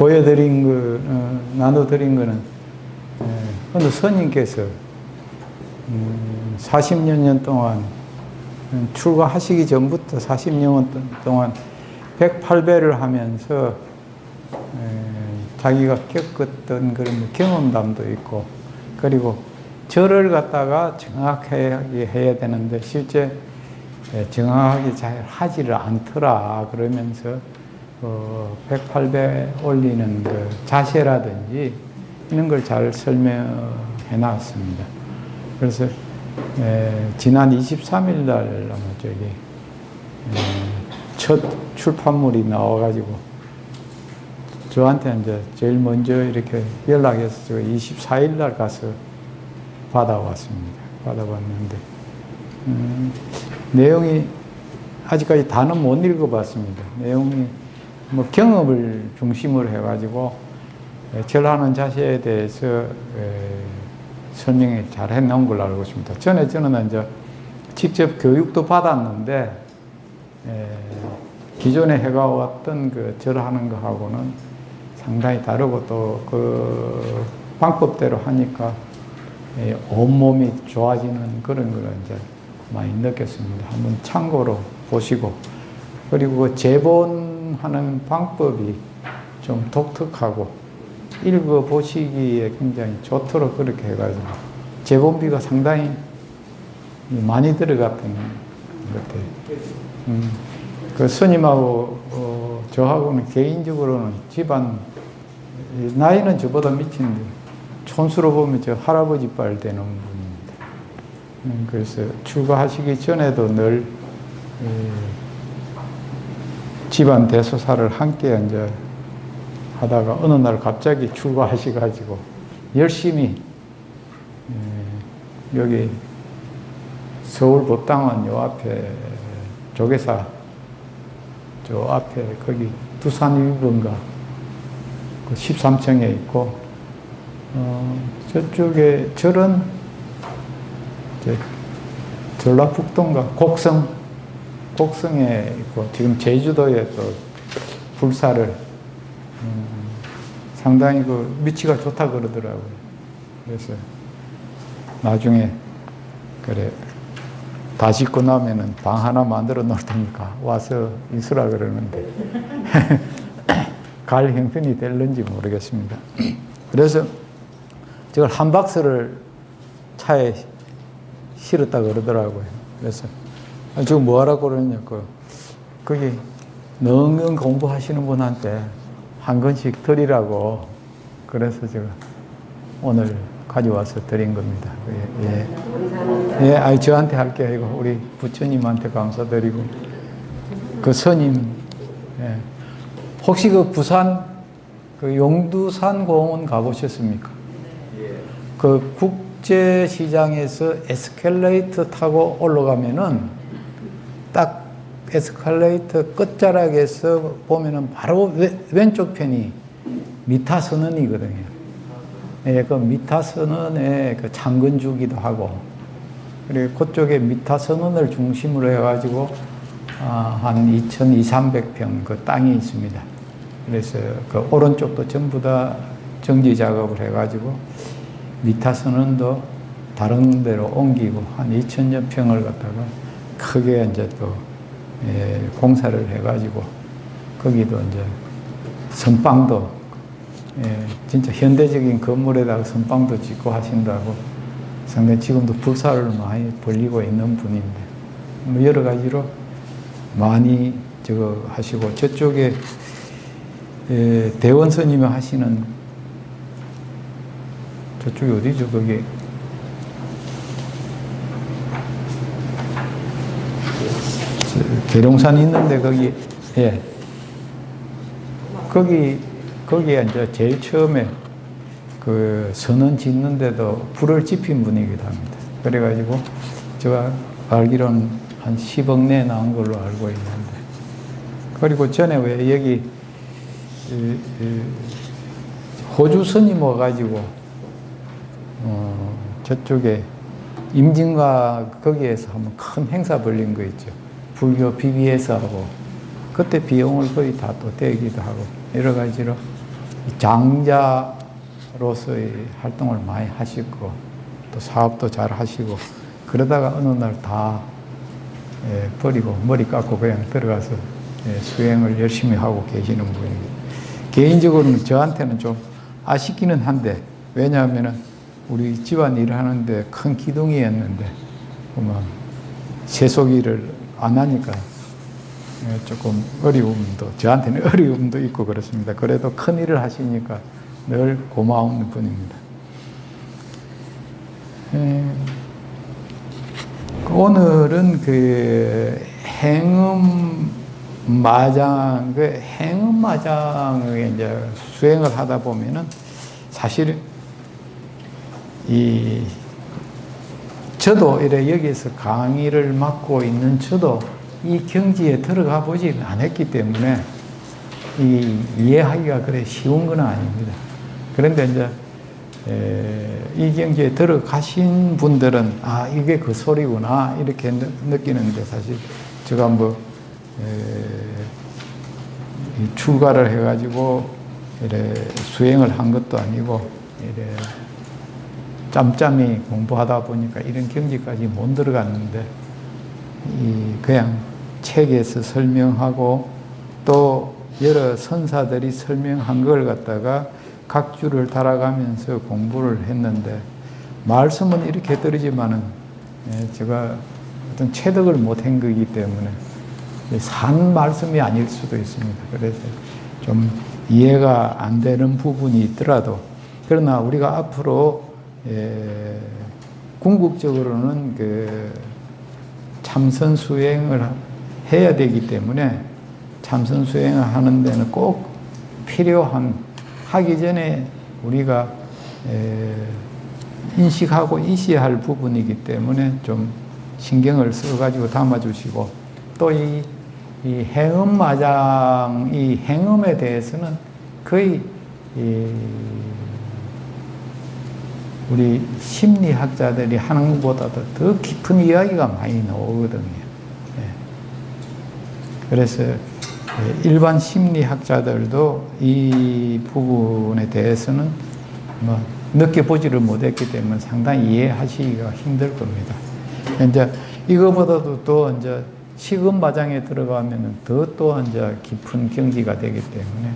보여드린 나눠드린 거는 어느 스님께서 40여 년 동안 출가하시기 전부터 40년 동안 108배를 하면서 자기가 겪었던 그런 경험담도 있고, 그리고 절을 갖다가 정확하게 해야 되는데 실제 정확하게 잘 하지를 않더라 그러면서 108배 올리는 그 자세라든지 이런 걸 잘 설명해 놨습니다. 그래서 지난 23일 날 아마 저기 첫 출판물이 나와가지고 저한테 이제 제일 먼저 이렇게 연락해서 제가 24일 날 가서 받아왔습니다. 받아봤는데 내용이 아직까지 다는 못 읽어봤습니다. 내용이 뭐 경험을 중심으로 해가지고 절하는 자세에 대해서 설명이 잘 해놓은 걸로 알고 있습니다. 전에 저는 이제 직접 교육도 받았는데 기존에 해가왔던 그 절하는 거하고는 상당히 다르고 또 그 방법대로 하니까 온몸이 좋아지는 그런 걸 이제 많이 느꼈습니다. 한번 참고로 보시고, 그리고 그 재본하는 방법이 좀 독특하고 읽어보시기에 굉장히 좋도록 그렇게 해가지고 재본비가 상당히 많이 들어갔던 것 같아요. 그 스님하고 저하고는 개인적으로는 집안 나이는 저보다 미친데 촌수로 보면 저 할아버지 빨 되는 분입니다. 그래서 출가하시기 전에도 늘 집안 대소사를 함께 이제 하다가 어느 날 갑자기 출가하셔가지고 열심히 여기 서울 법당은 요 앞에 조계사 저 앞에 거기 두산일본가 그 13층에 있고 저쪽에 절은 전라북도인가 곡성에 있고 지금 제주도에 또 불사를 상당히 그 위치가 좋다 그러더라고요. 그래서 나중에 그래 다 짓고 나면은 방 하나 만들어 놓을 테니까 와서 있으라 그러는데 갈 형편이 될는지 모르겠습니다. 그래서 저걸 한 박스를 차에 실었다 그러더라고요. 그래서 지금 뭐 하라고 그러냐고 거기 너무 공부하시는 분한테 한 권씩 드리라고 그래서 제가 오늘 가져와서 드린 겁니다. 저한테 할 게 아니고 우리 부처님한테 감사드리고 그 스님 혹시 그 부산 그 용두산 공원 가보셨습니까? 그 국제시장에서 에스컬레이터 타고 올라가면은 딱 에스컬레이터 끝자락에서 보면은 바로 왼쪽 편이 미타선언이거든요. 그 미타선언의 그 창건주기도 하고, 그리고 그쪽에 미타선언을 중심으로 해가지고 한 2,200~300평 그 땅이 있습니다. 그래서 그 오른쪽도 전부 다 정지 작업을 해가지고 미타선언도 다른 데로 옮기고 한 2,000여 평을 갖다가 크게 이제 또 공사를 해가지고 거기도 이제 선방도 진짜 현대적인 건물에다가 선방도 짓고 하신다고 상당히 지금도 불사를 많이 벌리고 있는 분인데 뭐 여러 가지로 많이 저거 하시고 저쪽에 대원 스님이 하시는 저쪽이 어디죠? 거기 계룡산 있는데 거기 거기에 이제 제일 처음에 그 선언 짓는데도 불을 지핀 분이기도 합니다. 그래가지고 제가 알기로는 한 10억 내 나온 걸로 알고 있는데, 그리고 전에 왜 여기 호주 스님 와가지고 저쪽에 임진과 거기에서 한번 큰 행사 벌린 거 있죠. 불교 BBS 하고 그때 비용을 거의 다 또 대기도 하고 여러 가지로 장자로서의 활동을 많이 하시고 또 사업도 잘 하시고 그러다가 어느 날 다 버리고 머리 깎고 그냥 들어가서 수행을 열심히 하고 계시는 분입니다. 개인적으로는 저한테는 좀 아쉽기는 한데 왜냐하면 우리 집안 일을 하는데 큰 기둥이었는데 세속일을 안 하니까 조금 어려움도 저한테는 어려움도 있고 그렇습니다. 그래도 큰 일을 하시니까 늘 고마운 분입니다. 오늘은 그 행음마장, 그 행음마장을 이제 수행을 하다 보면은 사실 저도 이래 여기서 강의를 맡고 있는 저도 이 경지에 들어가 보지 않았기 때문에 이해하기가 그래 쉬운 건 아닙니다. 그런데 이제 이 경지에 들어가신 분들은 아 이게 그 소리구나 이렇게 느끼는데 사실 제가 뭐 출가를 해가지고 이래 수행을 한 것도 아니고 이래 짬짬이 공부하다 보니까 이런 경지까지 못 들어갔는데 그냥 책에서 설명하고 또 여러 선사들이 설명한 걸 갖다가 각 줄을 달아가면서 공부를 했는데 말씀은 이렇게 들으지만은 제가 어떤 체득을 못한 거기 때문에 산 말씀이 아닐 수도 있습니다. 그래서 좀 이해가 안 되는 부분이 있더라도 그러나 우리가 앞으로 궁극적으로는 그 참선 수행을 해야 되기 때문에 참선 수행을 하는 데는 꼭 필요한 하기 전에 우리가 인식하고 있어야 할 부분이기 때문에 좀 신경을 써가지고 담아주시고 또 이 행음마장, 이 행음에 대해서는 거의 우리 심리학자들이 하는 것보다도 더 깊은 이야기가 많이 나오거든요. 그래서 일반 심리학자들도 이 부분에 대해서는 뭐 느껴보지를 못했기 때문에 상당히 이해하시기가 힘들 겁니다. 이제 이거보다도 또 이제 식음마장에 들어가면은 더 또 이제 깊은 경지가 되기 때문에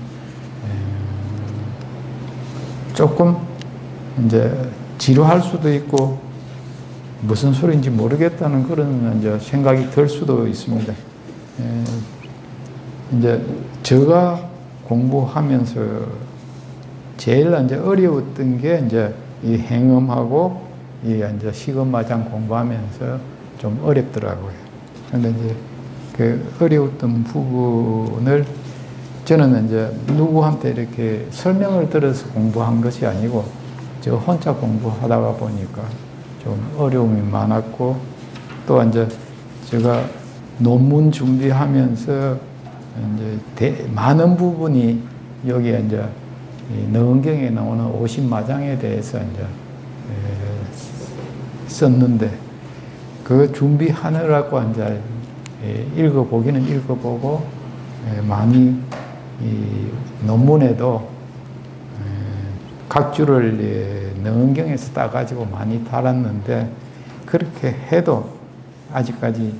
조금 이제 지루할 수도 있고 무슨 소리인지 모르겠다는 그런 이제 생각이 들 수도 있습니다. 이제 제가 공부하면서 제일 이제 어려웠던 게 이제 이 행음하고 이 이제 식음마장 공부하면서 좀 어렵더라고요. 그런데 이제 그 어려웠던 부분을 저는 이제 누구한테 이렇게 설명을 들어서 공부한 것이 아니고 저 혼자 공부하다가 보니까 좀 어려움이 많았고 또 이제 제가 논문 준비하면서 이제 많은 부분이 여기에 이제 너은경에 나오는 오십마장에 대해서 이제 썼는데 그 준비하느라고 이제 읽어보기는 읽어보고 많이 이 논문에도 각 줄을 너은경에서 따가지고 많이 달았는데 그렇게 해도 아직까지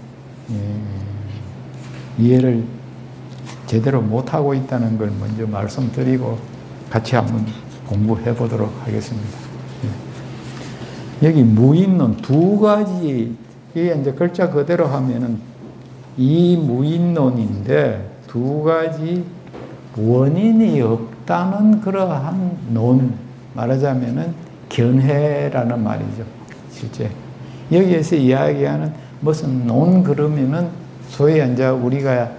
이해를 제대로 못하고 있다는 걸 먼저 말씀드리고 같이 한번 공부해 보도록 하겠습니다. 여기 무인론 두 가지, 이게 이제 글자 그대로 하면은 이 무인론인데 두 가지 원인이 없다는 그러한 논, 말하자면은 견해라는 말이죠. 실제 여기에서 이야기하는 무슨 논 그러면은 소위 이제 우리가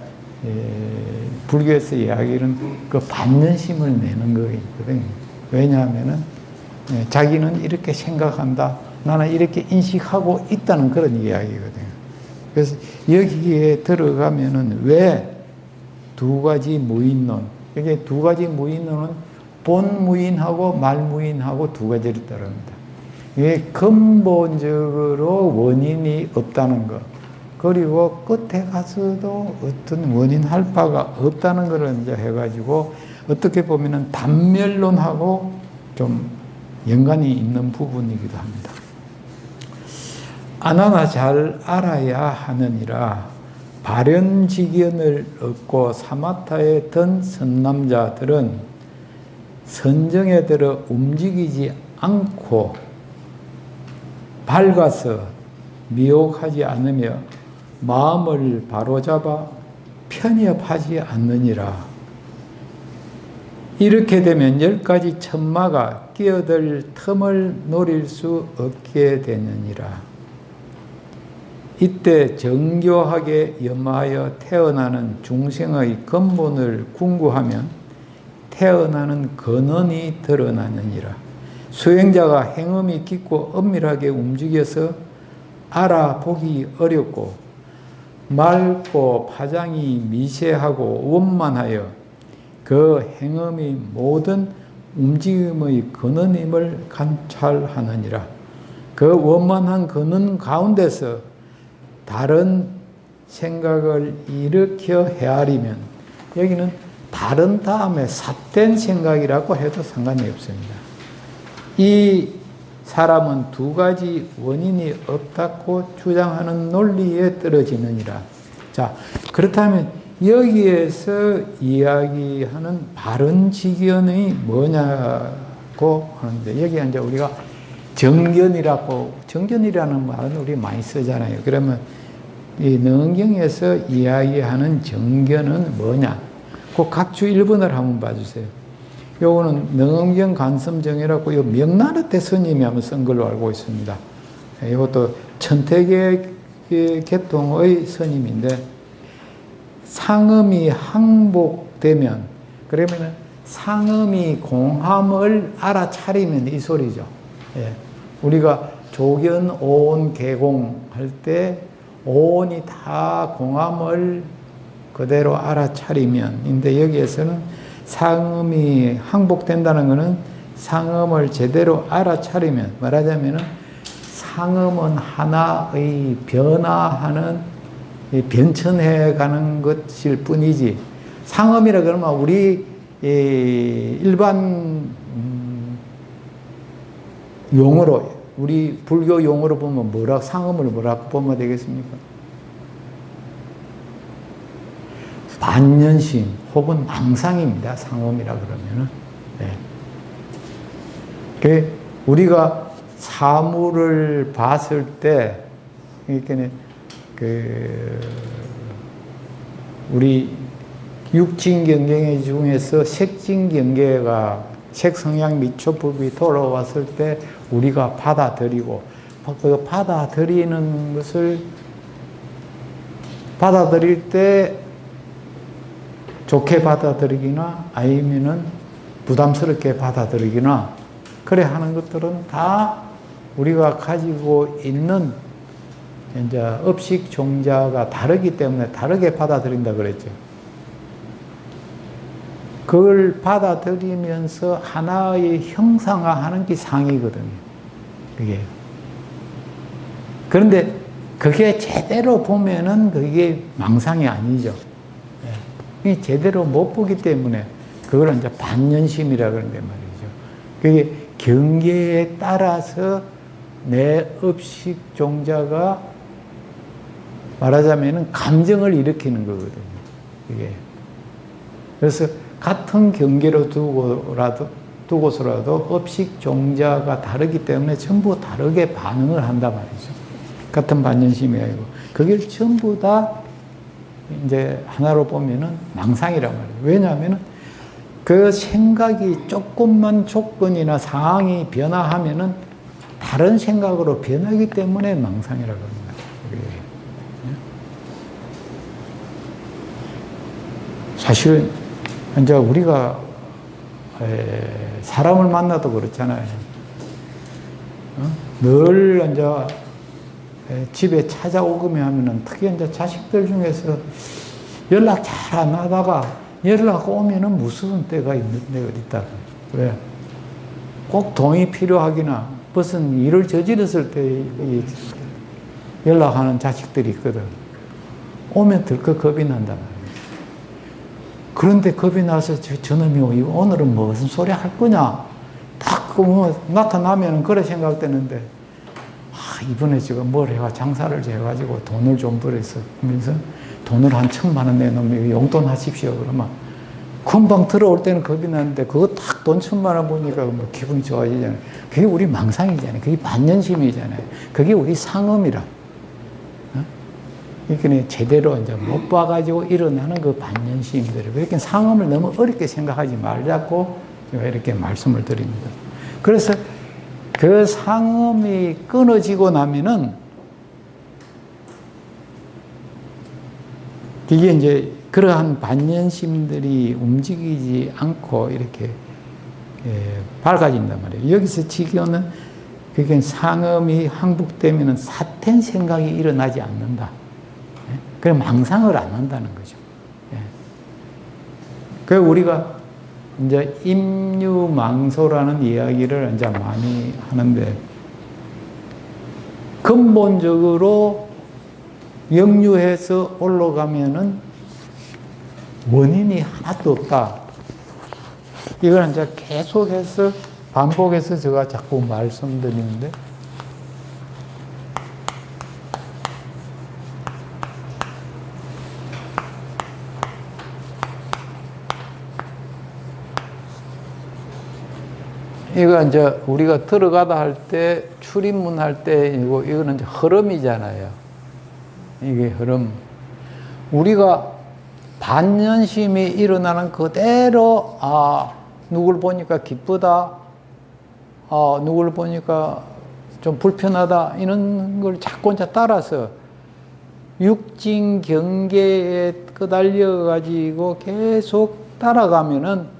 불교에서 이야기하는 그 반연심을 내는 거거든요. 왜냐하면은 자기는 이렇게 생각한다, 나는 이렇게 인식하고 있다는 그런 이야기거든요. 그래서 여기에 들어가면은 왜 두 가지 무인론, 이게 두 가지 무인론은 본무인하고 말무인하고 두 가지를 따릅니다. 이게 근본적으로 원인이 없다는 것, 그리고 끝에 가서도 어떤 원인 할 바가 없다는 것을 이제 해가지고 어떻게 보면은 단멸론하고 좀 연관이 있는 부분이기도 합니다. 아나나 잘 알아야 하느니라. 발현지견을 얻고 사마타에 든 선남자들은 선정에 들어 움직이지 않고 밝아서 미혹하지 않으며 마음을 바로잡아 편협하지 않느니라. 이렇게 되면 10가지 천마가 끼어들 틈을 노릴 수 없게 되느니라. 이때 정교하게 염하여 태어나는 중생의 근본을 궁구하면 태어나는 근원이 드러나느니라. 수행자가 행음이 깊고 엄밀하게 움직여서 알아보기 어렵고 맑고 파장이 미세하고 원만하여 그 행음이 모든 움직임의 근원임을 관찰하느니라. 그 원만한 근원 가운데서 다른 생각을 일으켜 헤아리면, 여기는 다른 다음에 삿된 생각이라고 해도 상관이 없습니다. 이 사람은 2가지 원인이 없다고 주장하는 논리에 떨어지느니라. 자, 그렇다면 여기에서 이야기하는 바른지견이 뭐냐고 하는데, 여기 이제 우리가 정견이라는 말은 우리 많이 쓰잖아요. 그러면 이 능경에서 이야기하는 정견은 뭐냐? 그 각주 1번을 한번 봐주세요. 요거는 능경 간섬정이라고 요 명나라대 스님이 한번 쓴 걸로 알고 있습니다. 이것도 천태계 계통의 스님인데, 상음이 항복되면, 그러면은 상음이 공함을 알아차리면 이 소리죠. 예. 우리가 조견, 오온, 개공 할 때 오온이 다 공함을 그대로 알아차리면, 근데 여기에서는 상음이 항복된다는 것은 상음을 제대로 알아차리면, 말하자면은 상음은 하나의 변화하는, 변천해가는 것일 뿐이지, 상음이라 그러면 우리 일반 용어로, 우리 불교 용어로 보면 상음을 뭐라고 보면 되겠습니까? 반연심 혹은 망상입니다. 상음이라 그러면은. 네. 우리가 사물을 봤을 때, 그러니까 우리 육진경계 중에서 색진경계가, 색성향 미초법이 돌아왔을 때 우리가 받아들이고, 그 받아들이는 것을 받아들일 때 좋게 받아들이기나 아니면은 부담스럽게 받아들이기나 그래 하는 것들은 다 우리가 가지고 있는 이제 업식 종자가 다르기 때문에 다르게 받아들인다 그랬죠. 그걸 받아들이면서 하나의 형상화하는 게 상이거든요. 그게. 그런데 그게 제대로 보면은 그게 망상이 아니죠. 이 제대로 못 보기 때문에 그걸 이제 반연심이라 그러는데 말이죠. 그게 경계에 따라서 내 업식 종자가 말하자면은 감정을 일으키는 거거든요. 이게. 그래서 같은 경계로 두고서라도 업식 종자가 다르기 때문에 전부 다르게 반응을 한단 말이죠. 같은 반연심이 아니고. 그게 전부 다 이제 하나로 보면은 망상이란 말이에요. 왜냐하면은 그 생각이 조금만 조건이나 상황이 변화하면은 다른 생각으로 변하기 때문에 망상이라고 합니다. 사실 이제 우리가 사람을 만나도 그렇잖아요. 늘 이제 집에 찾아오기만 하면은, 특히 이제 자식들 중에서 연락 잘 안 하다가 연락 오면은 무서운 때가 있는데 어딨다. 왜? 꼭 돈이 필요하기나 무슨 일을 저질렀을 때 연락하는 자식들이 있거든. 오면 들컥 겁이 난단 말이에요. 그런데 겁이 나서 저놈이 오늘은 무슨 소리 할 거냐? 딱 나타나면 그래 생각되는데, 이번에 제가 뭘 해가 장사를 해가지고 돈을 좀 벌어서 하면서 돈을 한 1,000만 원 내놓으면 용돈 하십시오. 그러면 금방 들어올 때는 겁이 나는데 그거 딱 돈 1,000만 원 보니까 뭐 기분이 좋아지잖아요. 그게 우리 망상이잖아요. 그게 반연심이잖아요. 그게 우리 상음이라. 그러니까 제대로 이제 못 봐가지고 일어나는 그 반연심들. 그렇게 상음을 너무 어렵게 생각하지 말자고 제가 이렇게 말씀을 드립니다. 그래서 그 상음이 끊어지고 나면은 이게 이제 그러한 반연심들이 움직이지 않고 이렇게 밝아진단 말이에요. 여기서 지금은 그게 상음이 항복되면은 사텐 생각이 일어나지 않는다. 그럼 망상을 안 한다는 거죠. 그 우리가 이제 임유망소라는 이야기를 이제 많이 하는데 근본적으로 역류해서 올라가면은 원인이 하나도 없다. 이걸 이제 계속해서 반복해서 제가 자꾸 말씀드리는데 이거 이제 우리가 들어가다 할 때 출입문 할 때 이거는 이제 흐름이잖아요. 이게 흐름. 우리가 반연심이 일어나는 그대로 누굴 보니까 기쁘다. 누굴 보니까 좀 불편하다. 이런 걸 자꾸 이제 따라서 육진 경계에 끄달려 가지고 계속 따라가면은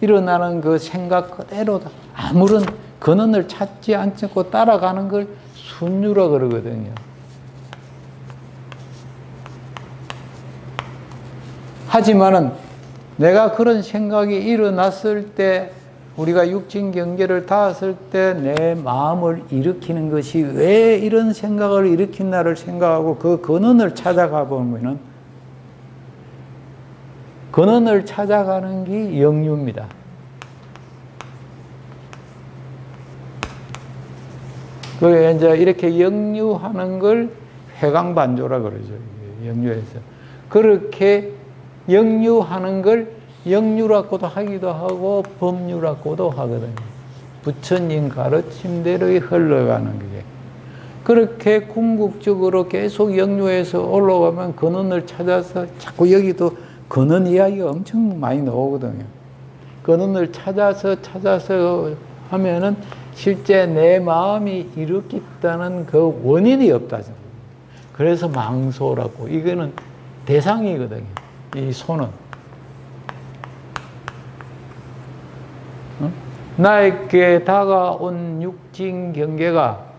일어나는 그 생각 그대로 아무런 근원을 찾지 않고 따라가는 걸 순유라 그러거든요. 하지만은 내가 그런 생각이 일어났을 때 우리가 육진 경계를 닿았을 때 내 마음을 일으키는 것이 왜 이런 생각을 일으킨다를 생각하고 그 근원을 찾아가 보면은 근원을 찾아가는 게 역류입니다. 그게 이제 이렇게 역류하는 걸 회광반조라 그러죠. 역류해서. 그렇게 역류하는 걸 역류라고도 하기도 하고 법류라고도 하거든요. 부처님 가르침대로 흘러가는 게. 그렇게 궁극적으로 계속 역류해서 올라가면 근원을 찾아서 자꾸 여기도 근원 이야기가 엄청 많이 나오거든요. 근원을 찾아서 하면은 실제 내 마음이 일으켰다는 그 원인이 없다. 그래서 망소라고. 이거는 대상이거든요. 이 소는. 나에게 다가온 육진 경계가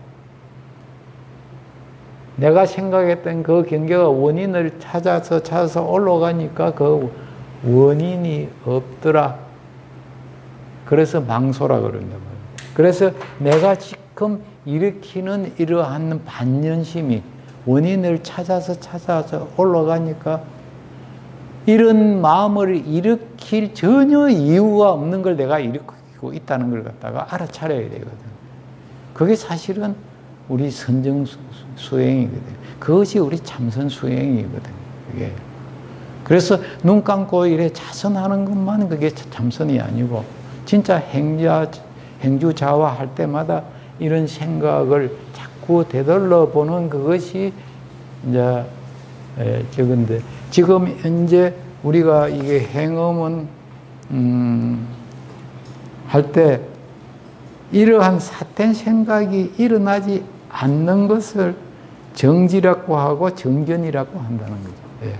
내가 생각했던 그 경계가 원인을 찾아서 올라가니까 그 원인이 없더라. 그래서 망소라 그런단 말이에요. 그래서 내가 지금 일으키는 이러한 반연심이 원인을 찾아서 올라가니까 이런 마음을 일으킬 전혀 이유가 없는 걸 내가 일으키고 있다는 걸 갖다가 알아차려야 되거든. 그게 사실은 우리 선정 수행이거든. 그것이 우리 참선 수행이거든. 그게. 그래서 눈 감고 이래 자선하는 것만 그게 참선이 아니고 진짜 행주자화 할 때마다 이런 생각을 자꾸 되돌려 보는 그것이 이제 저건데 지금 현재 우리가 이게 행음은 할 때 이러한 사텐 생각이 일어나지 않는 것을 정지라고 하고 정견이라고 한다는 거죠. 예.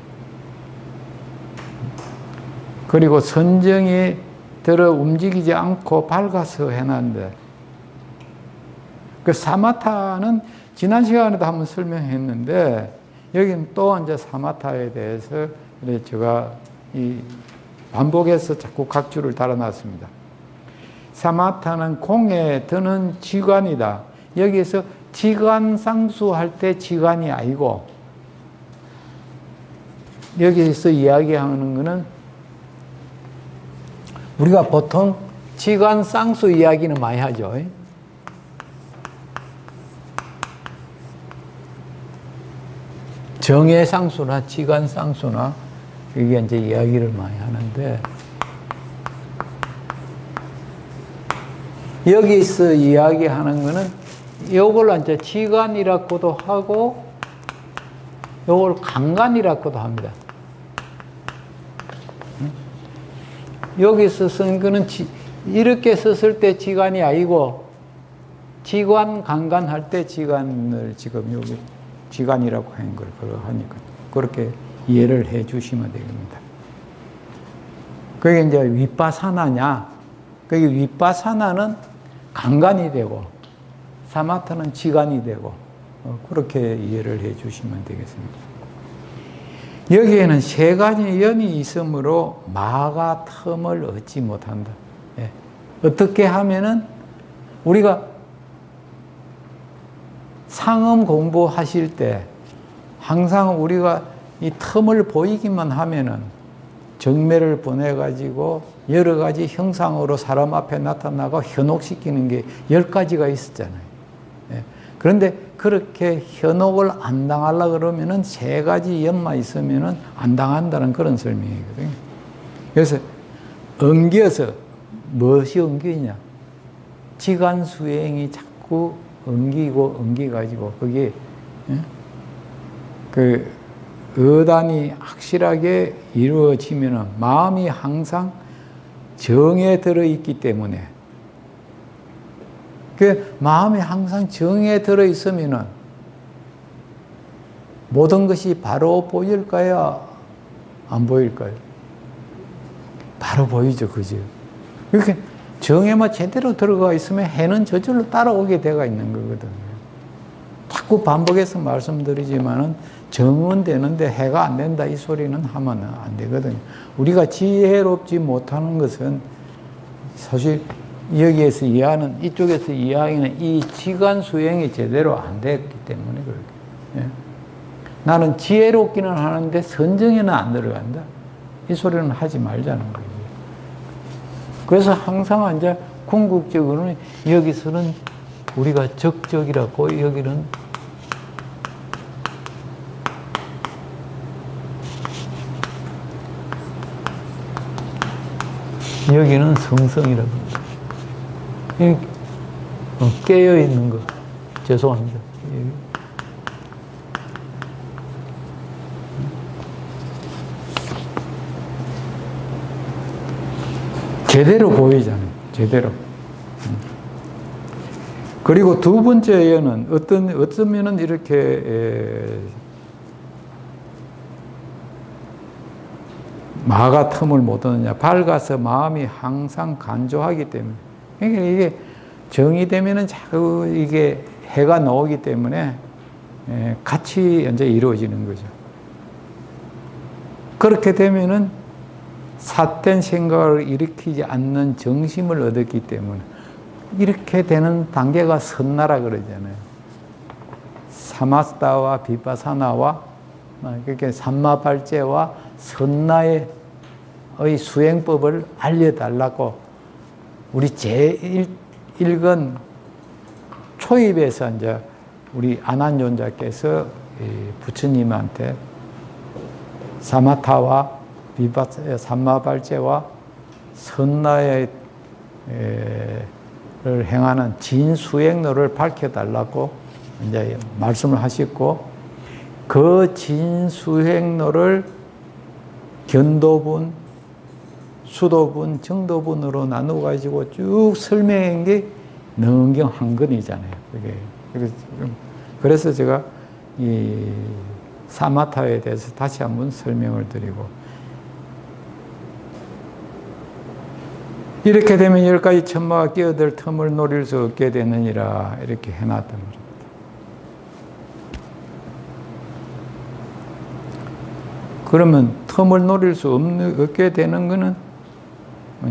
그리고 선정이 들어 움직이지 않고 밝아서 해놨는데 그 사마타는 지난 시간에도 한번 설명했는데 여기는 또 이제 사마타에 대해서 제가 반복해서 자꾸 각주를 달아놨습니다. 사마타는 공에 드는 지관이다. 여기서 지관상수할 때 지관이 아니고 여기서 이야기하는 것은 우리가 보통 지관 쌍수 이야기는 많이 하죠. 정의 쌍수나 지관 쌍수나 이게 이제 이야기를 많이 하는데, 여기서 이야기하는 거는 요걸 이제 지관이라고도 하고 요걸 강간이라고도 합니다. 여기서 쓴 거는 이렇게 썼을 때 지관이 아니고 지관 강간 할 때 지관을 지금 여기 지관이라고 하는 걸 하니까 그렇게 이해를 해 주시면 됩니다. 그게 이제 윗바사나냐? 그게 윗바사나는 강간이 되고 사마타는 지관이 되고 그렇게 이해를 해 주시면 되겠습니다. 여기에는 세 가지 연이 있으므로 마가 틈을 얻지 못한다. 예. 어떻게 하면은 우리가 상음 공부하실 때 항상 우리가 이 틈을 보이기만 하면은 정매를 보내가지고 여러 가지 형상으로 사람 앞에 나타나고 현혹시키는 게 10가지가 있었잖아요. 예. 그런데 그렇게 현혹을 안 당하려고 그러면은 3가지 연만 있으면은 안 당한다는 그런 설명이거든요. 그래서 엉겨서 무엇이 엉기냐? 지간수행이 자꾸 엉기가지고 그게 그 의단이 확실하게 이루어지면은 마음이 항상 정에 들어있기 때문에, 그 마음이 항상 정에 들어있으면은 모든 것이 바로 보일까요? 안 보일까요? 바로 보이죠, 그죠? 이렇게 정에만 제대로 들어가 있으면 해는 저절로 따라오게 되어 있는 거거든요. 자꾸 반복해서 말씀드리지만은 정은 되는데 해가 안 된다 이 소리는 하면 안 되거든요. 우리가 지혜롭지 못하는 것은 사실 여기에서 이해하는, 이쪽에서 이해하기는 이 지간 수행이 제대로 안 됐기 때문에 그렇게. 예. 나는 지혜롭기는 하는데 선정에는 안 들어간다. 이 소리는 하지 말자는 거예요. 그래서 항상 이제 궁극적으로는 여기서는 우리가 적적이라고, 여기는 성성이라고 합니다. 깨어있는 거. 죄송합니다. 제대로 보이잖아요. 제대로. 그리고 두 번째 예는 어떤 면은 이렇게 마가 틈을 못 얻느냐. 밝아서 마음이 항상 간조하기 때문에. 그러니까 이게 정이 되면은 자꾸 이게 해가 나오기 때문에 같이 이제 이루어지는 거죠. 그렇게 되면은 삿된 생각을 일으키지 않는 정심을 얻었기 때문에 이렇게 되는 단계가 선나라 그러잖아요. 사마스다와 비파사나와 그렇게 삼마발제와 선나의 수행법을 알려달라고 우리 제1권 초입에서 이제 우리 아난존자께서 부처님한테 사마타와 삼마발제와 선나의 를 행하는 진수행로를 밝혀달라고 이제 말씀을 하셨고, 그 진수행로를 견도분, 수도분, 정도분으로 나누어 가지고 쭉 설명한 게 능경 한 권이잖아요. 그래서 제가 이 사마타에 대해서 다시 한번 설명을 드리고, 이렇게 되면 10가지 천마가 끼어들 틈을 노릴 수 없게 되느니라 이렇게 해놨단 말입니다. 그러면 틈을 노릴 수 없게 되는 것은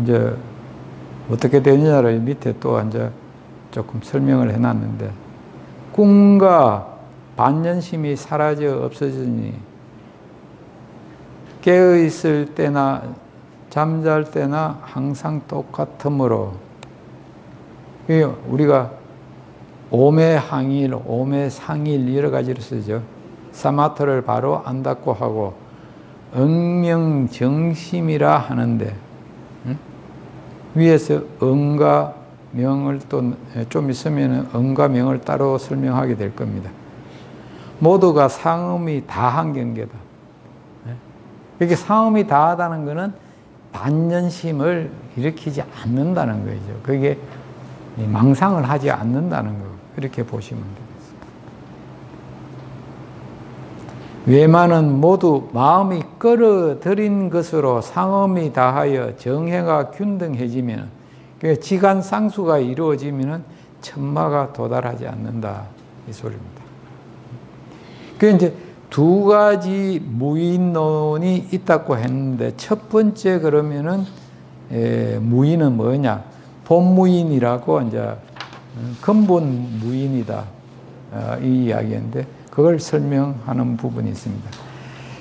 이제 어떻게 되느냐를 밑에 또 이제 조금 설명을 해놨는데, 꿈과 반연심이 사라져 없어지니 깨어있을 때나 잠잘 때나 항상 똑같으므로 우리가 오매항일, 오매상일 여러 가지로 쓰죠. 사마터를 바로 안다고 하고 응명정심이라 하는데 위에서 응과 명을 또 좀 있으면 응과 명을 따로 설명하게 될 겁니다. 모두가 상음이 다한 경계다. 이렇게 상음이 다하다는 것은 반연심을 일으키지 않는다는 거죠. 그게 망상을 하지 않는다는 거. 이렇게 보시면 되겠습니다. 외만은 모두 마음이 끌어들인 것으로 상음이 다하여 정해가 균등해지면 지간상수가 이루어지면 천마가 도달하지 않는다. 이 소리입니다. 그 이제 두 가지 무인론이 있다고 했는데 첫 번째 그러면은 무인은 뭐냐? 본무인이라고 이제 근본 무인이다. 이 이야기인데 그걸 설명하는 부분이 있습니다.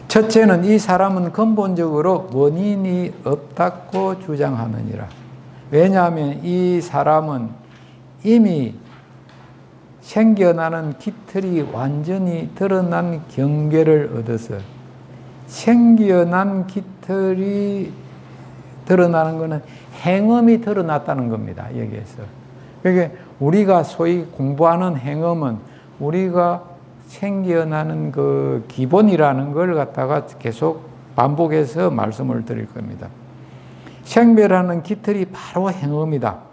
첫째는 이 사람은 근본적으로 원인이 없다고 주장하느니라. 왜냐하면 이 사람은 이미 생겨나는 깃털이 완전히 드러난 경계를 얻어서 생겨난 깃털이 드러나는 것은 행음이 드러났다는 겁니다. 여기에서. 그러니까 우리가 소위 공부하는 행음은 우리가 생겨나는 그 기본이라는 걸 갖다가 계속 반복해서 말씀을 드릴 겁니다. 생멸하는 깃털이 바로 행음이다.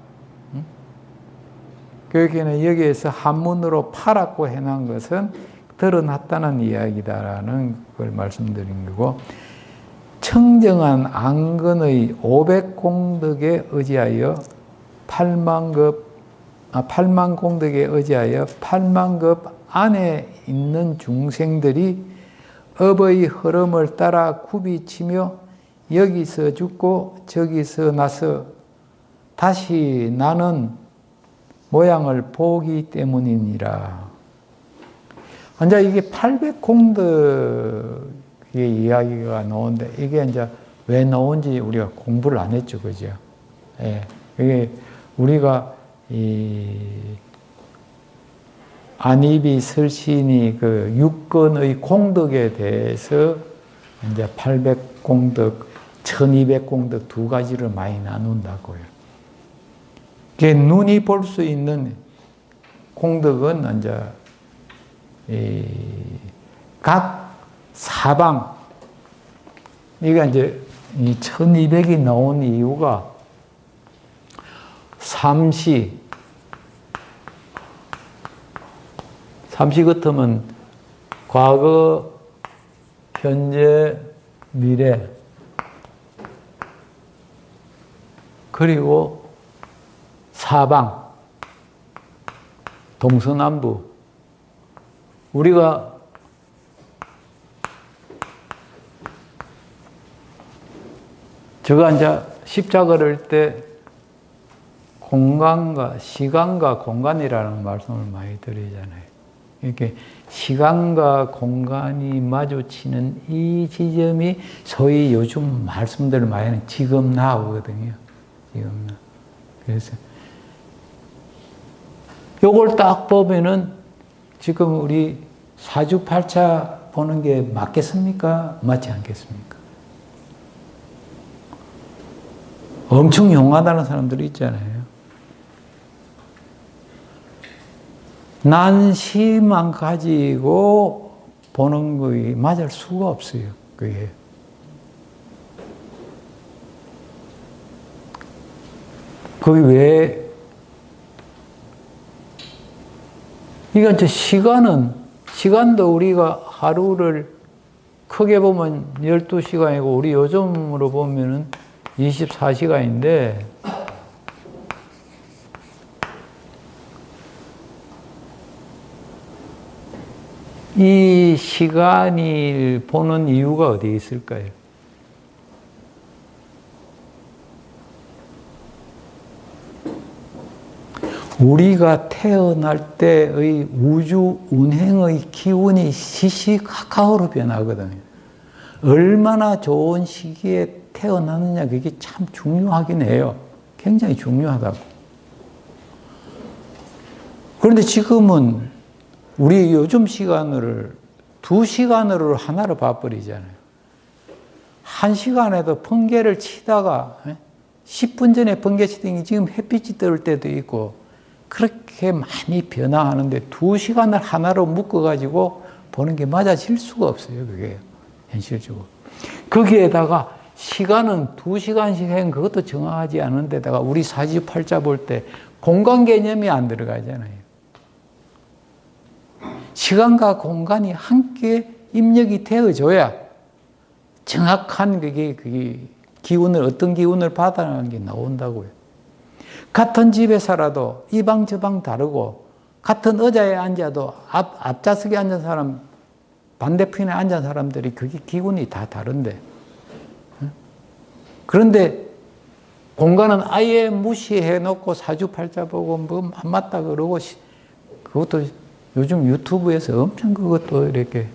그러기에는 여기에서 한문으로 파랗고 해놓은 것은 드러났다는 이야기다라는 걸 말씀드린 거고, 청정한 안건의 500공덕에 의지하여 8만공덕에 의지하여 8만급 안에 있는 중생들이 업의 흐름을 따라 굽이치며 여기서 죽고 저기서 나서 다시 나는 모양을 보기 때문이니라. 이제 이게 800공덕의 이야기가 나오는데 이게 이제 왜 나온지 우리가 공부를 안 했죠, 그죠? 예. 이게 우리가 안입이 설신이 그 육건의 공덕에 대해서 이제 800공덕, 1200공덕 두 가지를 많이 나눈다고요. 그 눈이 볼 수 있는 공덕은 이제 각 사방, 이게 이제 이 1200이 나온 이유가 삼시 같으면 과거, 현재, 미래, 그리고 사방, 동서남북. 우리가 제가 이제 십자 걸을 때 공간과 시간과 공간이라는 말씀을 많이 드리잖아요. 이렇게 시간과 공간이 마주치는 이 지점이 소위 요즘 말씀들 많이 하는 지금 나오거든요. 지금 나. 그래서 요걸 딱 보면은 지금 우리 사주팔자 보는 게 맞겠습니까? 맞지 않겠습니까? 엄청 용하다는 사람들이 있잖아요. 난시만 가지고 보는 거에 맞을 수가 없어요. 그게. 그게 왜? 이건 이제 시간도 우리가 하루를 크게 보면 12시간이고, 우리 요즘으로 보면은 24시간인데, 이 시간이 보는 이유가 어디에 있을까요? 우리가 태어날 때의 우주 운행의 기운이 시시각각으로 변하거든요. 얼마나 좋은 시기에 태어나느냐 그게 참 중요하긴 해요. 굉장히 중요하다고. 그런데 지금은 우리 요즘 시간을 2시간으로 하나로 봐버리잖아요. 1시간에도 번개를 치다가 10분 전에 번개 치던 게 지금 햇빛이 뜰 때도 있고 그렇게 많이 변화하는데 2시간을 하나로 묶어가지고 보는 게 맞아질 수가 없어요. 그게 현실적으로. 거기에다가 시간은 2시간씩 한 그것도 정확하지 않은 데다가 우리 사주팔자 볼 때 공간 개념이 안 들어가잖아요. 시간과 공간이 함께 입력이 되어줘야 정확한 그게 기운을, 어떤 기운을 받아가는 게 나온다고요. 같은 집에 살아도 이 방 저 방 다르고, 같은 의자에 앉아도 앞좌석에 앉은 사람, 반대편에 앉은 사람들이 그게 기운이 다 다른데. 그런데 공간은 아예 무시해 놓고 사주팔자 보고 뭐 안 맞다 그러고, 그것도 요즘 유튜브에서 엄청 그것도 이렇게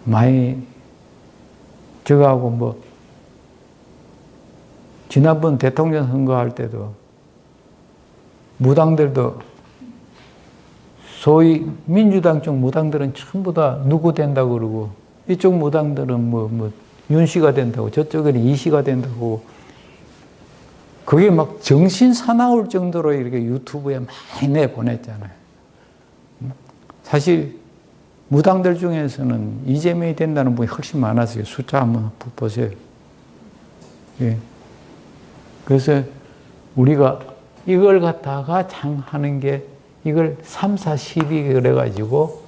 많이 저거하고 뭐, 지난번 대통령 선거할 때도 무당들도 소위 민주당 쪽 무당들은 전부 다 누구 된다고 그러고 이쪽 무당들은 윤 씨가 된다고 저쪽은 이 씨가 된다고 그게 막 정신 사나울 정도로 이렇게 유튜브에 많이 내보냈잖아요. 사실 무당들 중에서는 이재명이 된다는 분이 훨씬 많았어요. 숫자 한번 보세요. 예. 그래서 우리가 이걸 갖다가 하는 게 이걸 3, 4, 12 그래가지고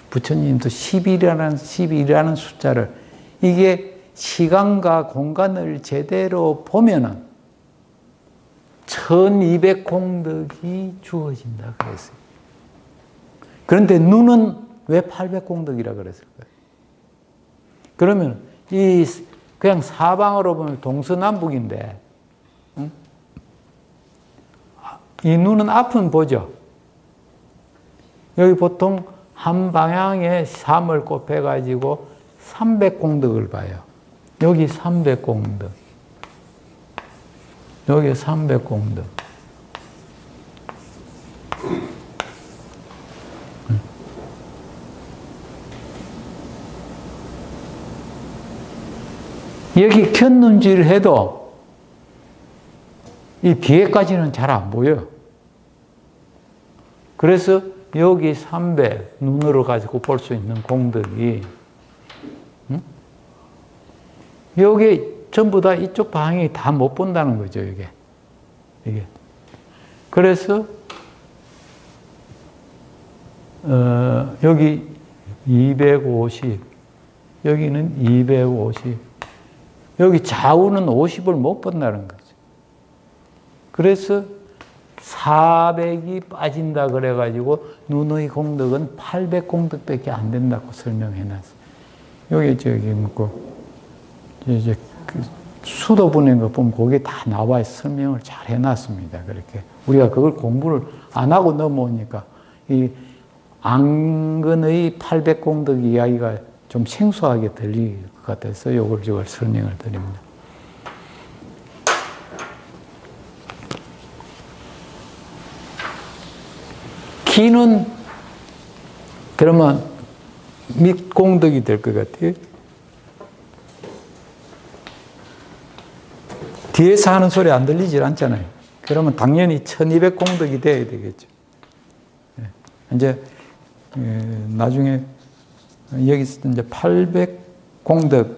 부처님도 12라는 숫자를 이게 시간과 공간을 제대로 보면은 1200공덕이 주어진다 그랬어요. 그런데 눈은 왜 800공덕이라 그랬을까요? 그러면 그냥 사방으로 보면 동서남북인데 이 눈은 앞은 보죠. 여기 보통 한 방향에 3을 곱해가지고 300공덕을 봐요. 여기 300공덕. 여기 300공덕. 여기 켠눈질 해도 이 뒤에까지는 잘 안 보여요. 그래서 여기 300 눈으로 가지고 볼 수 있는 공덕이 여기 전부 다 이쪽 방향이 다 못 본다는 거죠. 이게. 그래서 여기 250 여기는 250 여기 좌우는 50을 못 본다는 거죠. 그래서 400이 빠진다 그래가지고 눈의 공덕은 800공덕밖에 안 된다고 설명해놨어요. 여기 저기 이제 수도 보낸 거 보면 거기에 다 나와 설명을 잘 해놨습니다. 그렇게 우리가 그걸 공부를 안 하고 넘어오니까 이 안근의 800공덕 이야기가 좀 생소하게 들릴 것 같아서 저걸 설명을 드립니다. 기는 그러면 밑공덕이 될 것 같아요. 뒤에서 하는 소리 안 들리질 않잖아요. 그러면 당연히 1200공덕이 돼야 되겠죠. 이제 나중에 여기서 이제 800공덕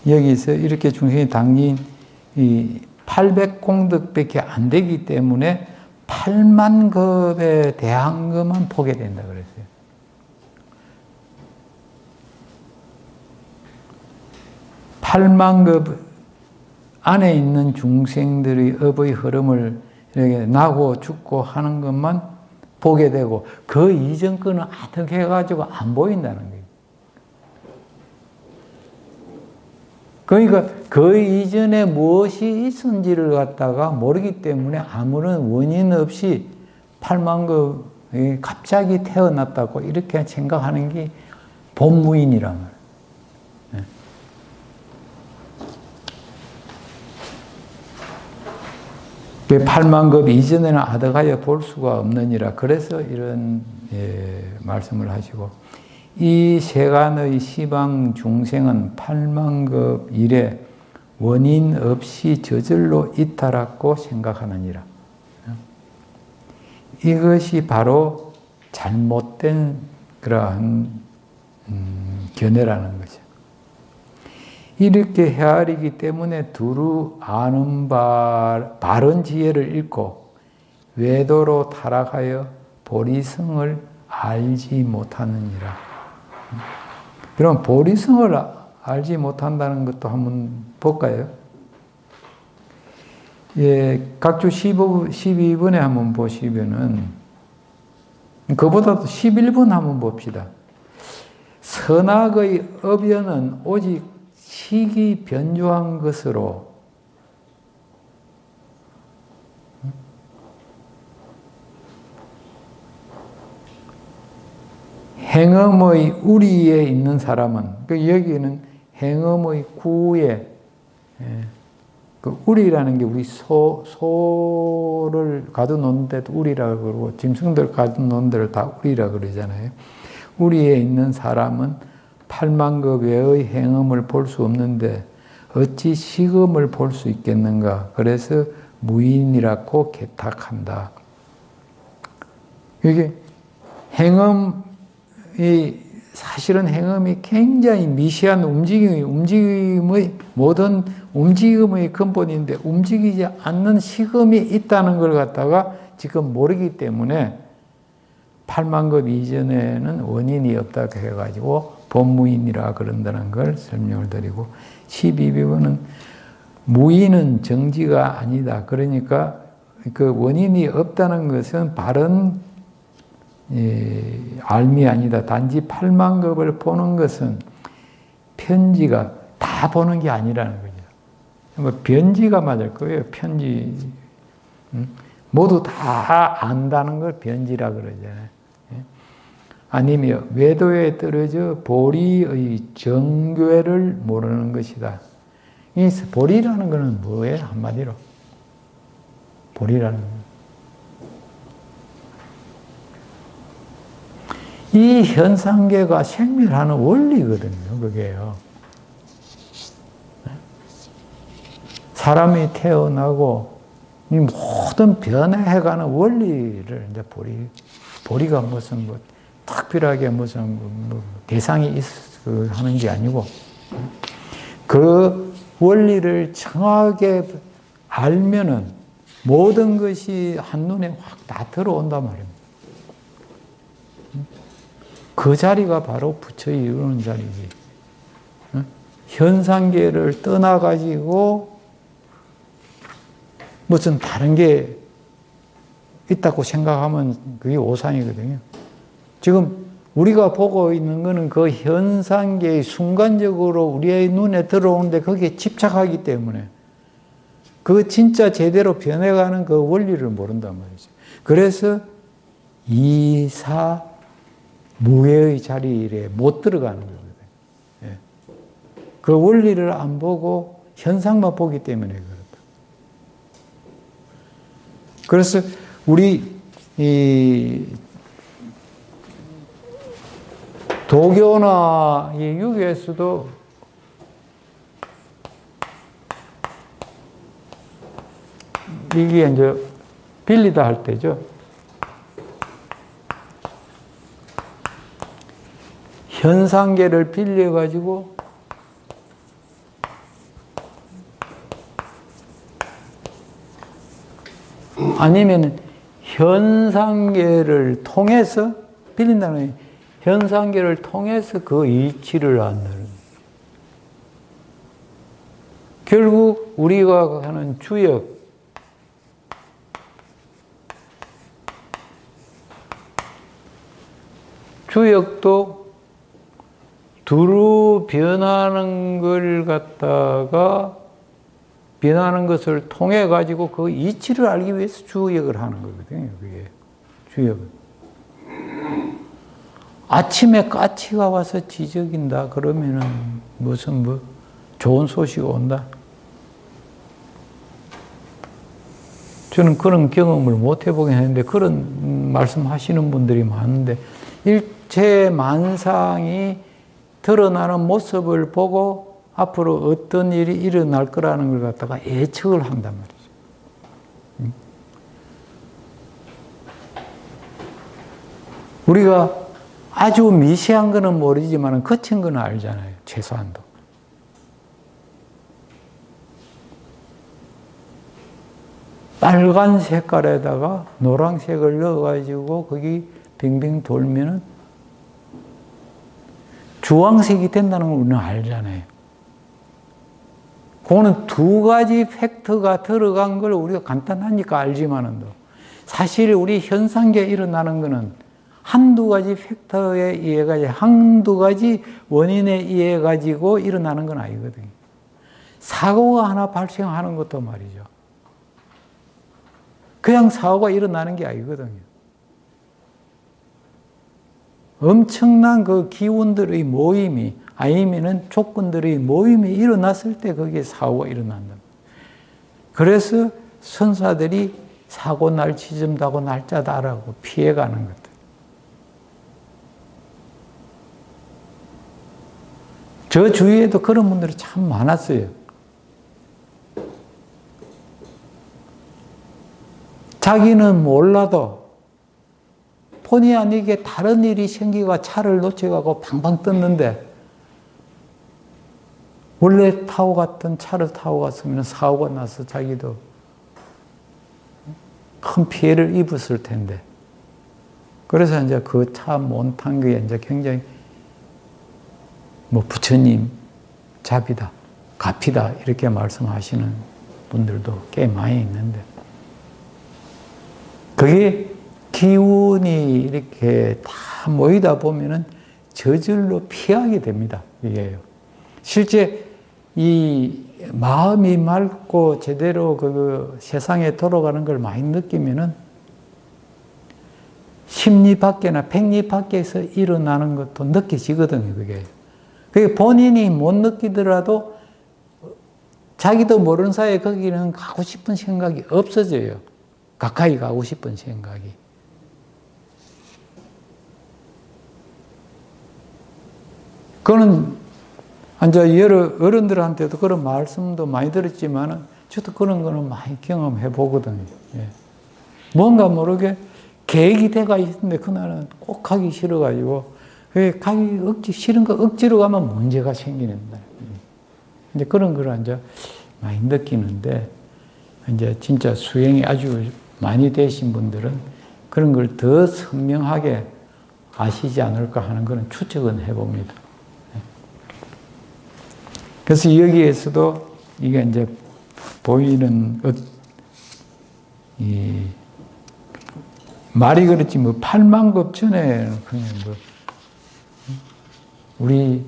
여기서 이렇게 중생이 당긴 이 800공덕밖에 안 되기 때문에 8만 급에 대한 것만 보게 된다 그랬어요. 8만 급 안에 있는 중생들의 업의 흐름을 이렇게 나고 죽고 하는 것만 보게 되고 그 이전 거는 어떻게 해가지고 안 보인다는 거예요. 그러니까 그 이전에 무엇이 있었는지를 갖다가 모르기 때문에 아무런 원인 없이 8만 급이 갑자기 태어났다고 이렇게 생각하는 게 본무인이란 말이에요. 그 8만급 이전에는 아득하여 볼 수가 없느니라. 그래서 이런 말씀을 하시고, 이 세간의 시방 중생은 8만급 이래 원인 없이 저절로 이탈하고 생각하느니라. 이것이 바로 잘못된 그러한 견해라는 거죠. 이렇게 헤아리기 때문에 두루 아는 바른 지혜를 잃고 외도로 타락하여 보리성을 알지 못하느니라. 그럼 보리성을 알지 못한다는 것도 한번 볼까요? 예, 각주 12분에 한번 보시면은, 그보다도 11분 한번 봅시다. 선악의 업연은 오직 식이 변조한 것으로 행음의 우리에 있는 사람은, 여기는 행음의 구에, 그 우리라는 게 우리 소를 가둬놓는 데도 우리라고 그러고, 짐승들 가둬놓는 데를 다 우리라고 그러잖아요. 우리에 있는 사람은 8만급 외의 행음을 볼 수 없는데 어찌 식음을 볼 수 있겠는가. 그래서 무인이라고 개탁한다. 이게 사실은 행음이 굉장히 미시한 움직임의 모든 움직임의 근본인데 움직이지 않는 식음이 있다는 걸 갖다가 지금 모르기 때문에 8만급 이전에는 원인이 없다고 해가지고 법무인이라 그런다는 걸 설명을 드리고, 12비번은 무인은 정지가 아니다. 그러니까 그 원인이 없다는 것은 바른 알미 아니다. 단지 8만급을 보는 것은 편지가 다 보는 게 아니라는 거죠. 뭐 변지가 맞을 거예요. 편지. 모두 다 안다는 걸 변지라 그러잖아요. 아니면 외도에 떨어져 보리의 정교를 모르는 것이다. 이 보리라는 것은 뭐예요? 한마디로. 보리라는 것. 이 현상계가 생멸하는 원리거든요. 그게요. 사람이 태어나고 이 모든 변해가는 원리를 이제 보리가 무슨 뭐 특별하게 무슨 뭐 대상이 하는 게 아니고 그 원리를 정확하게 알면은 모든 것이 한눈에 확 다 들어온단 말입니다. 그 자리가 바로 부처의 이루는 자리지. 현상계를 떠나가지고 무슨 다른 게 있다고 생각하면 그게 오산이거든요. 지금 우리가 보고 있는 것은 그 현상계의 순간적으로 우리의 눈에 들어오는데 거기에 집착하기 때문에 그 진짜 제대로 변해가는 그 원리를 모른단 말이죠. 그래서 이사 무해의 자리에 못 들어가는 거거든요. 예. 그 원리를 안 보고 현상만 보기 때문에 그렇다. 그래서 우리 이 도교나 이 유교에서도 이게 이제 빌리다 할 때죠. 현상계를 빌려가지고 아니면 현상계를 통해서 빌린다는 거예요. 현상계를 통해서 그 이치를 안다는. 결국 우리가 하는 주역도 두루 변하는 걸 갖다가 변하는 것을 통해 가지고 그 이치를 알기 위해서 주역을 하는 거거든요. 그게 주역은. 아침에 까치가 와서 지저긴다 그러면은 무슨 뭐 좋은 소식 온다. 저는 그런 경험을 못 해보긴 했는데 그런 말씀하시는 분들이 많은데 일체 만상이 드러나는 모습을 보고 앞으로 어떤 일이 일어날 거라는 걸 갖다가 예측을 한단 말이죠. 우리가 아주 미세한 거는 모르지만 거친 거는 알잖아요. 최소한도. 빨간 색깔에다가 노란색을 넣어가지고 거기 빙빙 돌면은 주황색이 된다는 걸 우리는 알잖아요. 그거는 두 가지 팩트가 들어간 걸 우리가 간단하니까 알지만은 사실 우리 현상계에 일어나는 거는 한두 가지 팩터에 의해 가지고 한두 가지 원인에 의해 가지고 일어나는 건 아니거든요. 사고가 하나 발생하는 것도 말이죠. 그냥 사고가 일어나는 게 아니거든요. 엄청난 그 기운들의 모임이 아니면은 조건들의 모임이 일어났을 때 거기에 사고가 일어난다. 그래서 선사들이 사고 날 지점다고 날짜다라고 피해가는 것들. 저 주위에도 그런 분들이 참 많았어요. 자기는 몰라도 본의 아니게 다른 일이 생기가 차를 놓쳐가고 방방 떴는데 원래 타고 갔던 차를 타고 갔으면 사고가 나서 자기도 큰 피해를 입었을 텐데 그래서 이제 그 차 못 탄 게 이제 굉장히 뭐 부처님 잡이다, 갑이다 이렇게 말씀하시는 분들도 꽤 많이 있는데 그게 기운이 이렇게 다 모이다 보면은 저절로 피하게 됩니다. 이게요. 실제 이 마음이 맑고 제대로 그 세상에 돌아가는 걸 많이 느끼면은 심리 밖에나 백리 밖에서 일어나는 것도 느껴지거든요, 그게. 그게 본인이 못 느끼더라도 자기도 모르는 사이에 거기는 가고 싶은 생각이 없어져요. 가까이 가고 싶은 생각이. 그거는 이제 여러 어른들한테도 그런 말씀도 많이 들었지만 저도 그런 거는 많이 경험해 보거든요. 예. 뭔가 모르게 계획이 돼가 있는데 그날은 꼭 가기 싫어가지고 가기 싫은 거 억지로 가면 문제가 생기는다. 이제 그런 걸 이제 많이 느끼는데 이제 진짜 수행이 아주 많이 되신 분들은 그런 걸 더 선명하게 아시지 않을까 하는 그런 추측은 해봅니다. 그래서 여기에서도 이게 이제 보이는 이 말이 그렇지 뭐 8만급 전에는 그냥 뭐 우리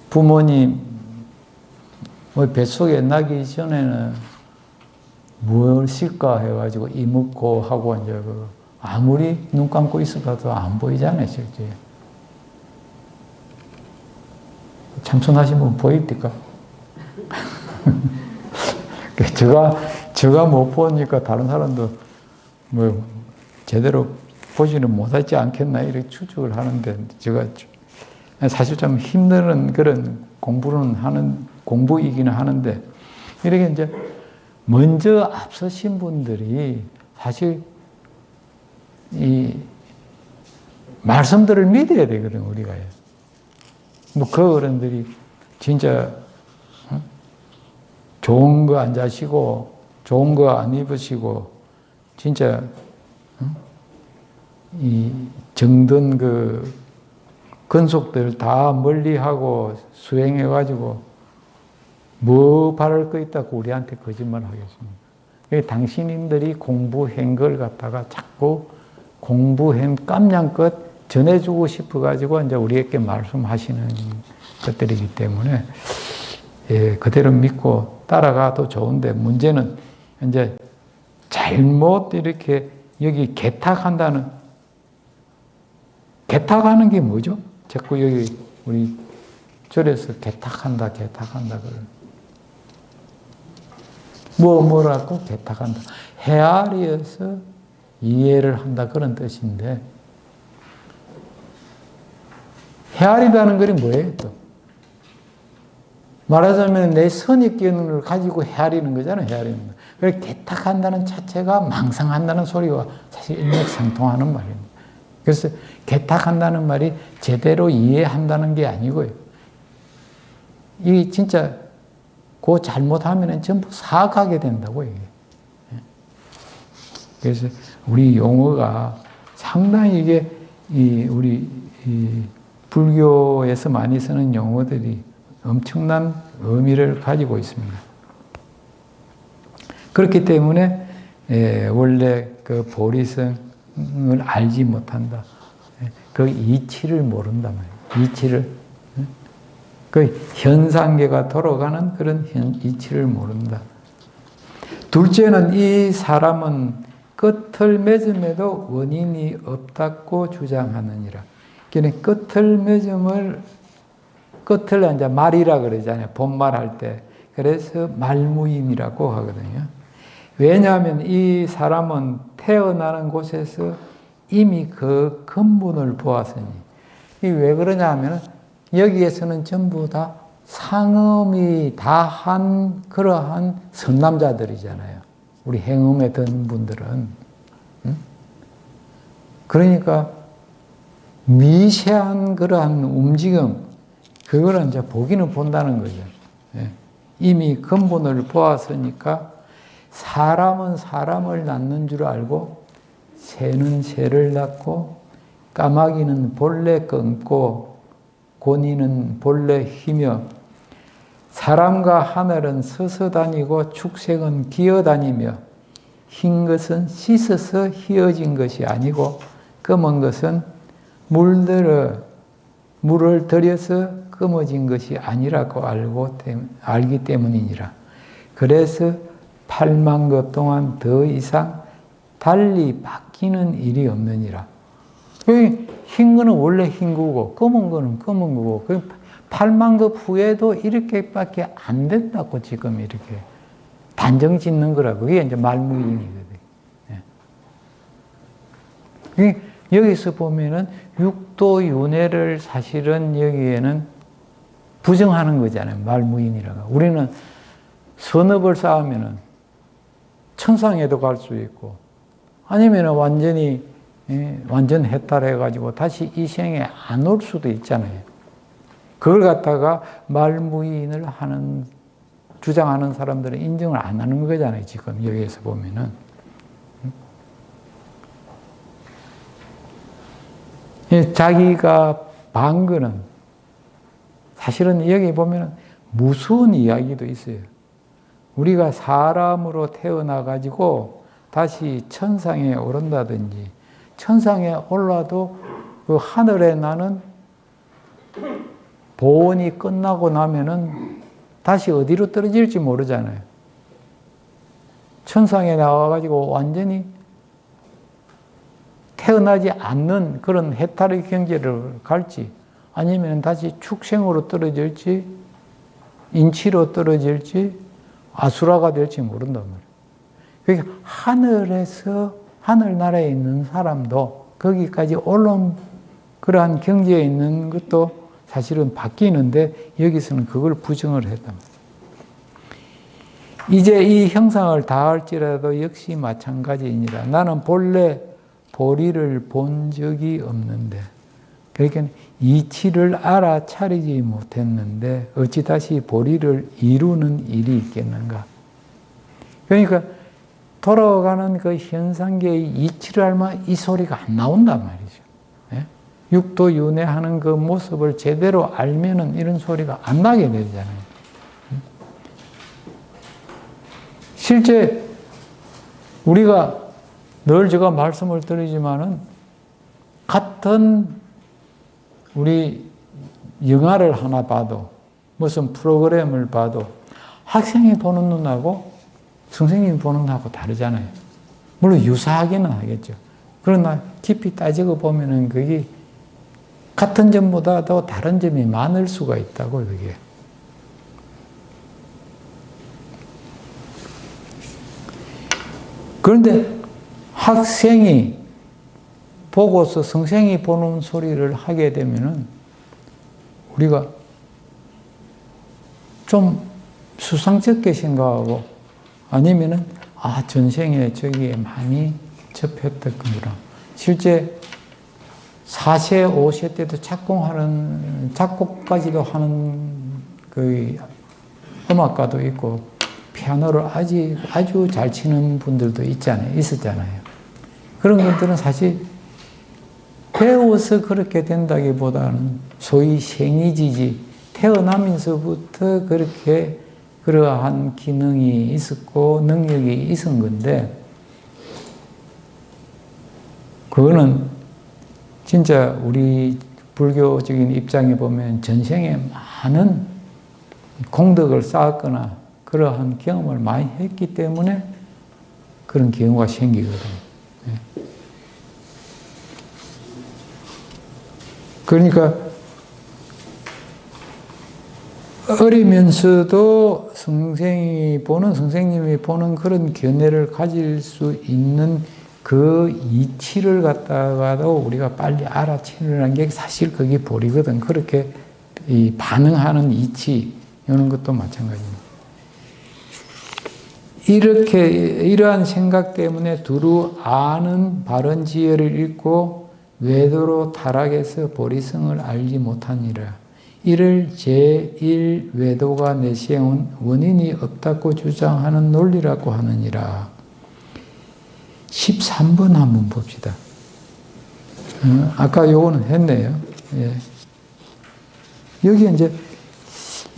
부모님 뱃속에 나기 전에는 뭘 쓸까 해가지고 이먹고 하고 이제 그 아무리 눈 감고 있어봐도 안 보이잖아요, 실제. 참선하신 분 보입니까? 제가 못 보니까 다른 사람도 뭐 제대로 보지는 못하지 않겠나 이렇게 추측을 하는데 제가 사실 좀 힘든 그런 공부이기는 하는데 이렇게 이제 먼저 앞서신 분들이 사실 이 말씀들을 믿어야 되거든, 우리가. 뭐 그 어른들이 진짜 좋은 거 안 자시고 좋은 거 안 입으시고 진짜 이 정든 그 근속들 다 멀리하고 수행해가지고 뭐 바랄 거 있다고 우리한테 거짓말 하겠습니까? 당신님들이 공부한 걸 갖다가 자꾸 공부한 깜냥껏 전해주고 싶어가지고 이제 우리에게 말씀하시는 것들이기 때문에 예, 그대로 믿고 따라가도 좋은데 문제는 이제 잘못 이렇게 여기 개탁하는 게 뭐죠? 자꾸 여기 우리 절에서 개탁한다 그걸. 뭐라고 개탁한다. 헤아리어서 이해를 한다 그런 뜻인데 헤아리다는 것이 뭐예요 또? 말하자면 내 선입견을 가지고 헤아리는 거잖아요. 헤아리는 거. 그래서 개탁한다는 자체가 망상한다는 소리와 사실 일맥상통하는 말입니다. 그래서 개탁한다는 말이 제대로 이해한다는 게 아니고요. 이게 진짜 그 잘못하면 전부 사악하게 된다고 이게. 그래서 우리 용어가 상당히 이게 우리 불교에서 많이 쓰는 용어들이 엄청난 의미를 가지고 있습니다. 그렇기 때문에 원래 그 보리성을 알지 못한다. 그 이치를 모른단 말이에요. 이치를. 그 현상계가 돌아가는 그런 이치를 모른다. 둘째는 이 사람은 끝을 맺음에도 원인이 없다고 주장하느니라. 그러니까 끝을 맺음을 끝을 이제 말이라 그러잖아요. 본말할 때. 그래서 말무인이라고 하거든요. 왜냐하면 이 사람은 태어나는 곳에서 이미 그 근본을 보았으니. 이게 왜 그러냐 하면 여기에서는 전부 다 상음이 다 한 그러한 선남자들이잖아요. 우리 행음에 든 분들은. 그러니까 미세한 그러한 움직임, 그거를 이제 보기는 본다는 거죠. 이미 근본을 보았으니까 사람은 사람을 낳는 줄 알고 새는 새를 낳고 까마귀는 본래 끊고 고니는 본래 휘며 사람과 하늘은 서서 다니고 축생은 기어 다니며 흰 것은 씻어서 휘어진 것이 아니고 검은 것은 물을 들여서 검어진 것이 아니라고 알기 때문이니라. 그래서 8만 급 동안 더 이상 달리 바뀌는 일이 없느니라. 흰 거는 원래 흰 거고 검은 거는 검은 거고 8만 급 후에도 이렇게밖에 안 된다고 지금 이렇게 단정 짓는 거라고. 그게 이제 말무인이거든. 여기서 보면은 육도윤회를 사실은 여기에는 부정하는 거잖아요. 말무인이라고. 우리는 선업을 쌓으면은 천상에도 갈 수 있고 아니면은 완전 해탈해가지고 다시 이 생에 안 올 수도 있잖아요. 그걸 갖다가 말무인을 주장하는 사람들은 인정을 안 하는 거잖아요. 지금 여기에서 보면은. 자기가 방거는 사실은 여기 보면은 무서운 이야기도 있어요. 우리가 사람으로 태어나가지고 다시 천상에 오른다든지 천상에 올라도 그 하늘에 나는 보온이 끝나고 나면은 다시 어디로 떨어질지 모르잖아요. 천상에 나와가지고 완전히 태어나지 않는 그런 해탈의 경계를 갈지 아니면 다시 축생으로 떨어질지 인치로 떨어질지 아수라가 될지 모른단 말이에요. 그러니까 하늘나라에 있는 사람도 거기까지 올라온 그러한 경지에 있는 것도 사실은 바뀌는데 여기서는 그걸 부정을 했단 말이에요. 이제 이 형상을 다할지라도 역시 마찬가지이니라. 나는 본래 보리를 본 적이 없는데 그러니까 이치를 알아차리지 못했는데 어찌 다시 보리를 이루는 일이 있겠는가. 그러니까 돌아가는 그 현상계의 이치를 알면 이 소리가 안 나온단 말이죠. 육도윤회하는 그 모습을 제대로 알면은 이런 소리가 안 나게 되잖아요. 실제 우리가 늘 제가 말씀을 드리지만은 같은 우리 영화를 하나 봐도 무슨 프로그램을 봐도 학생이 보는 눈하고 선생님이 보는 눈하고 다르잖아요. 물론 유사하기는 하겠죠. 그러나 깊이 따지고 보면은 그게 같은 점보다도 다른 점이 많을 수가 있다고 그게. 그런데 학생이 보고서 선생이 보는 소리를 하게 되면은 우리가 좀 수상쩍게 생각하고 아니면은 전생에 저기에 많이 접했던 거구나. 실제 4세, 5세 때도 작곡까지도 하는 그 음악가도 있고 피아노를 아주 잘 치는 분들도 있었잖아요. 그런 것들은 사실 배워서 그렇게 된다기보다는 소위 생이지지 태어나면서부터 그렇게 그러한 기능이 있었고 능력이 있은 건데 그거는 진짜 우리 불교적인 입장에 보면 전생에 많은 공덕을 쌓았거나 그러한 경험을 많이 했기 때문에 그런 경우가 생기거든요. 그러니까 어리면서도 선생님이 보는 그런 견해를 가질 수 있는 그 이치를 갖다가도 우리가 빨리 알아채는 게 사실 그게 보리거든. 그렇게 이 반응하는 이치, 이런 것도 마찬가지입니다. 이러한 생각 때문에 두루 아는 바른 지혜를 잃고 외도로 타락해서 보리성을 알지 못하니라. 이를 제1외도가 내세운 원인이 없다고 주장하는 논리라고 하느니라. 13번 한번 봅시다. 아까 요거는 했네요. 예.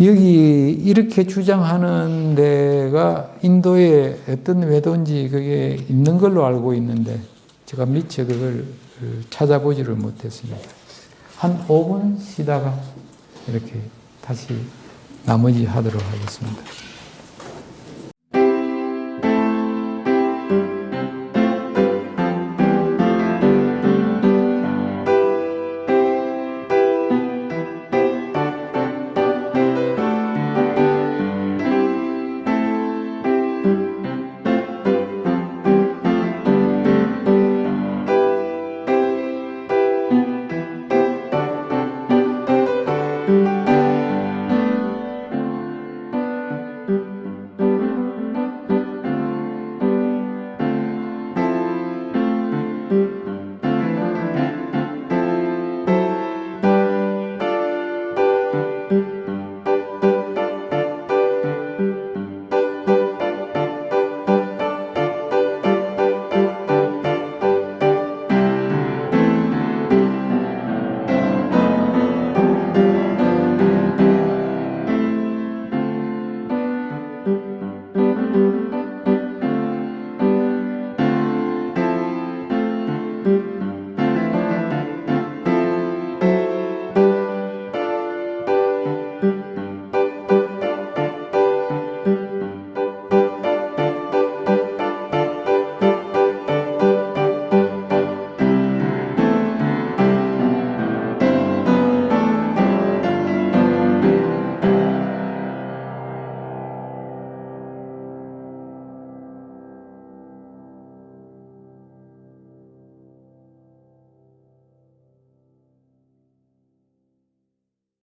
여기 이렇게 주장하는 데가 인도에 어떤 외도인지 그게 있는 걸로 알고 있는데 제가 미처 그걸 찾아보지를 못했습니다. 한 5분 쉬다가 이렇게 다시 나머지 하도록 하겠습니다.